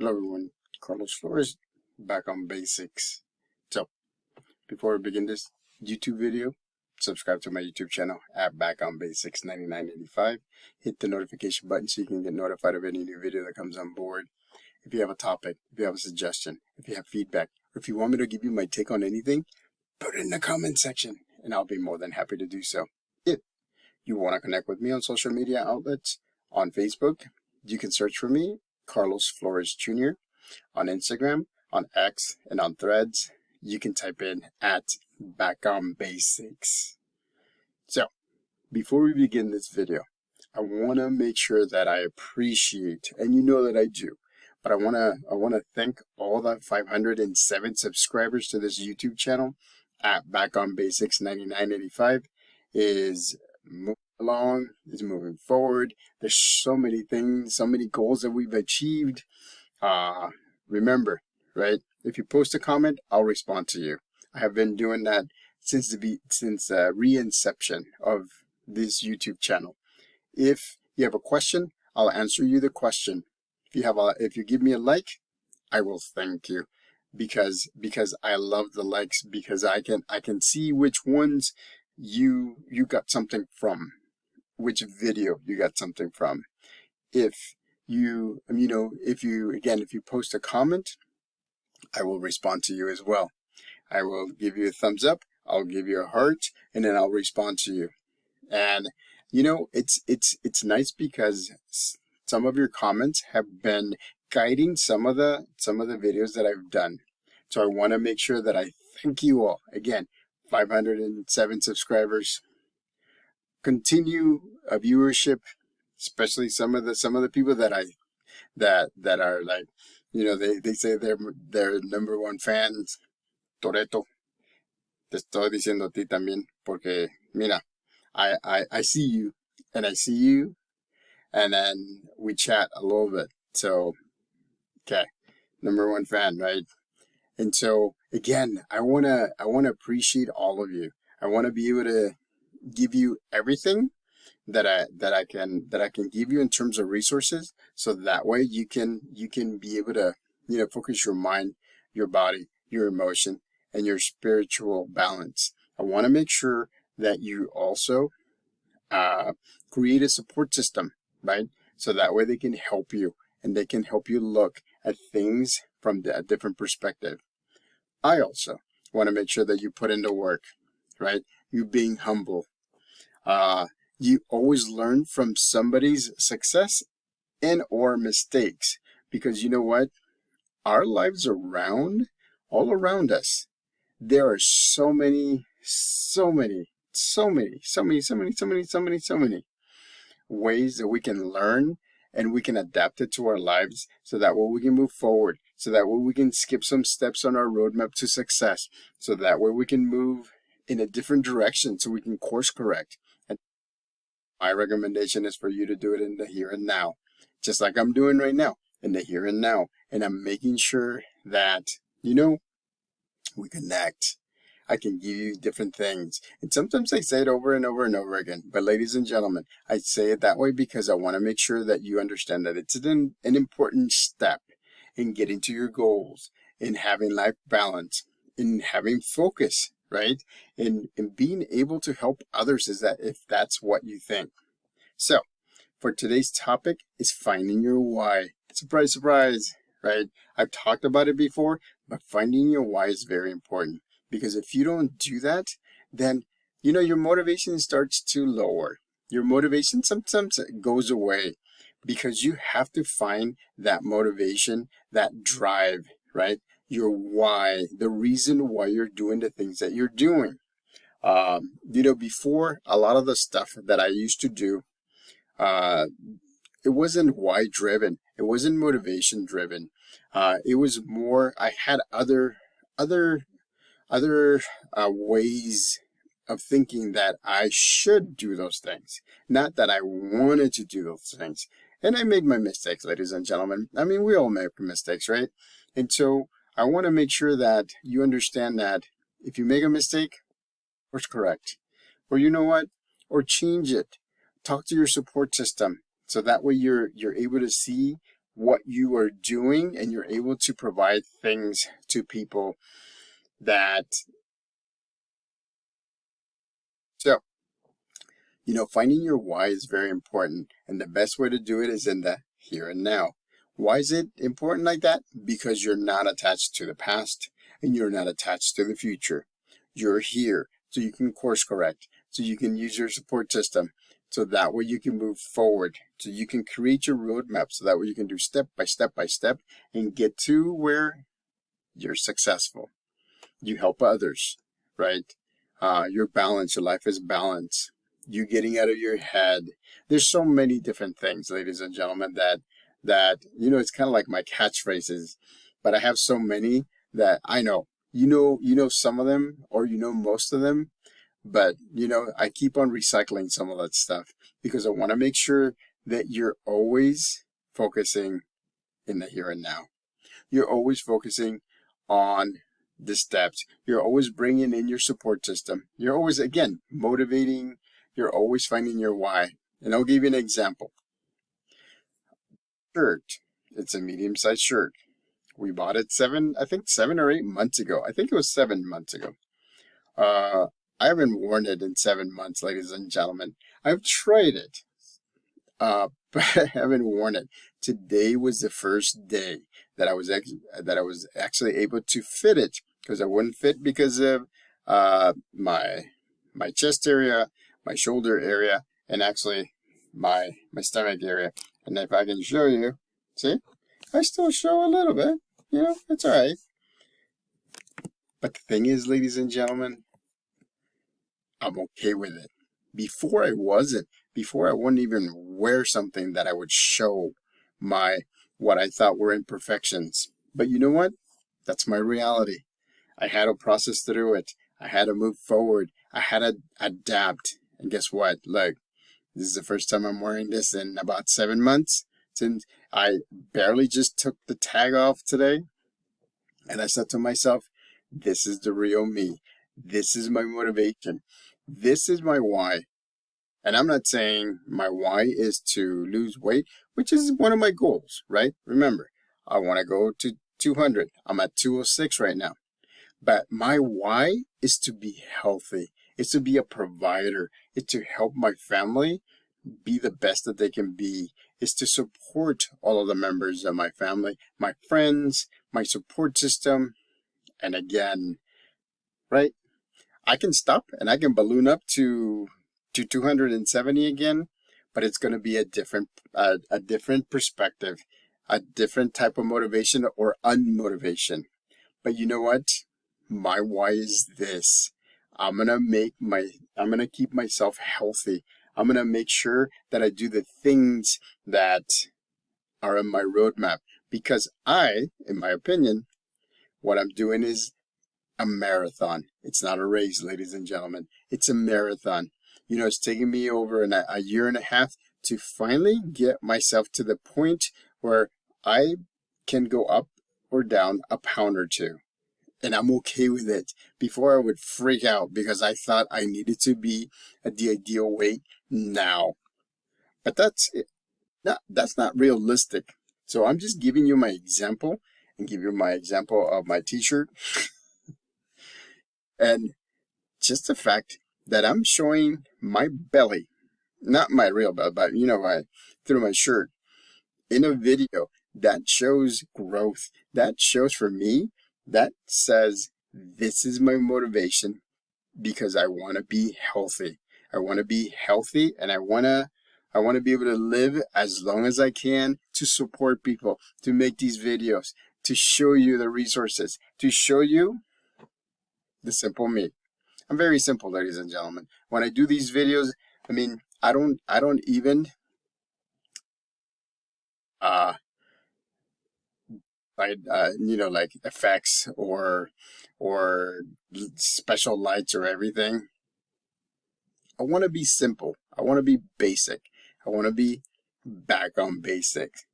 Hello everyone, Carlos Flores back on basics. So before we begin this YouTube video, subscribe to my YouTube channel at Back on Basics 9985. Hit the notification button so you can get notified of any new video that comes on board. If you have a topic, if you have a suggestion, if you have feedback, or if you want me to give you my take on anything, put it in the comment section and I'll be more than happy to do so. If you want to connect with me on social media outlets, on Facebook, you can search for me, Carlos Flores Jr. On Instagram, on X, and on Threads. You can type in at Back on Basics. So, before we begin this video, I want to make sure that I appreciate, and you know that I do, but I want to thank all the 507 subscribers to this YouTube channel at Back on Basics 9985 is moving along, is moving forward. There's so many things, so many goals that we've achieved. Remember, right? If you post a comment, I'll respond to you. I have been doing that since re-inception of this YouTube channel. If you have a question, I'll answer you the question. If you give me a like, I will thank you because I love the likes, because I can see which ones you got something from, which video you got something from. If you post a comment, I will respond to you as well. I will give you a thumbs up, I'll give you a heart, and then I'll respond to you. And it's nice because some of your comments have been guiding some of the videos that I've done. So I want to make sure that I thank you all. Again, 507 subscribers. Continue a viewership, especially some of the people that are like, they say they're number one fans. Toretto, te estoy diciendo a ti también, porque mira, I see you, and I see you, and then we chat a little bit. So, okay, number one fan, right? And so again, I wanna appreciate all of you. I wanna be able to give you everything that I can give you in terms of resources, so that way you can be able to focus your mind, your body, your emotion, and your spiritual balance. I want to make sure that you also create a support system, right? So that way they can help you, and they can help you look at things from a different perspective. I also want to make sure that you put in the work, right? You being humble. You always learn from somebody's success and or mistakes, because you know what? Our lives all around us, there are so many ways that we can learn, and we can adapt it to our lives, so that way we can move forward, so that way we can skip some steps on our roadmap to success, so that way we can move in a different direction, so we can course correct. And my recommendation is for you to do it in the here and now, just like I'm doing right now, in the here and now. And I'm making sure that, we connect. I can give you different things. And sometimes I say it over and over and over again. But ladies and gentlemen, I say it that way because I want to make sure that you understand that it's an important step in getting to your goals, in having life balance, in having focus, right? In being able to help others, if that's what you think. So, for today's topic is finding your why. Surprise, surprise, right? I've talked about it before, but finding your why is very important, because if you don't do that, then, your motivation starts to lower. Your motivation sometimes goes away, because you have to find that motivation, that drive, right? Your why, the reason why you're doing the things that you're doing. Before, a lot of the stuff that I used to do, it wasn't why driven. It wasn't motivation driven. It was more, I had other ways of thinking that I should do those things, not that I wanted to do those things. And I made my mistakes, ladies and gentlemen. I mean, we all make mistakes, right? And so I want to make sure that you understand that if you make a mistake, course correct, or you know what, or change it. Talk to your support system, so that way you're able to see what you are doing, and you're able to provide things to people that, so, finding your why is very important. And the best way to do it is in the here and now. Why is it important like that? Because you're not attached to the past and you're not attached to the future. You're here so you can course correct, so you can use your support system, so that way you can move forward, so you can create your roadmap, so that way you can do step by step by step and get to where you're successful. You help others, right? You're balanced. Your life is balanced. You getting out of your head. There's so many different things, ladies and gentlemen, that it's kind of like my catchphrases, but I have so many that I know. You know some of them, or most of them, but I keep on recycling some of that stuff because I want to make sure that you're always focusing in the here and now. You're always focusing on the steps. You're always bringing in your support system. You're always, again, motivating. You're always finding your why. And I'll give you an example. Shirt. It's a medium-sized shirt. We bought it 7 or 8 months ago. I think it was 7 months ago. I haven't worn it in 7 months, ladies and gentlemen. I've tried it, but I haven't worn it. Today was the first day that I was actually able to fit it, because I wouldn't fit because of my chest area, my shoulder area, and actually my stomach area. And if I can show you, see, I still show a little bit. It's all right. But the thing is, ladies and gentlemen, I'm okay with it. Before I wasn't. Before I wouldn't even wear something that I would show what I thought were imperfections. But you know what? That's my reality. I had to process through it. I had to move forward. I had to adapt. And guess what? Look, this is the first time I'm wearing this in about 7 months. Since I barely just took the tag off today. And I said to myself, this is the real me. This is my motivation. This is my why. And I'm not saying my why is to lose weight, which is one of my goals, right? Remember, I want to go to 200. I'm at 206 right now. But my why is to be healthy. It's to be a provider. It's to help my family be the best that they can be. It's to support all of the members of my family, my friends, my support system. And again, right? I can stop and I can balloon up to 270 again, but it's going to be a different perspective, a different type of motivation or unmotivation. But you know what? My why is this. I'm going to keep myself healthy. I'm going to make sure that I do the things that are in my roadmap, because in my opinion, what I'm doing is a marathon. It's not a race, ladies and gentlemen. It's a marathon. It's taken me over a year and a half to finally get myself to the point where I can go up or down a pound or two. And I'm okay with it. Before I would freak out because I thought I needed to be at the ideal weight now. But that's not realistic. So I'm just giving you my example and give you my example of my t-shirt. And just the fact that I'm showing my belly, not my real belly, but through my shirt in a video that shows growth, that shows for me, that says this is my motivation, because I want to be healthy. I want to be healthy, and I want to be able to live as long as I can to support people, to make these videos, to show you the resources, to show you the simple me. I'm very simple, ladies and gentlemen. When I do these videos, I don't even like effects or special lights or everything. I want to be simple. I want to be basic. I want to be back on basics.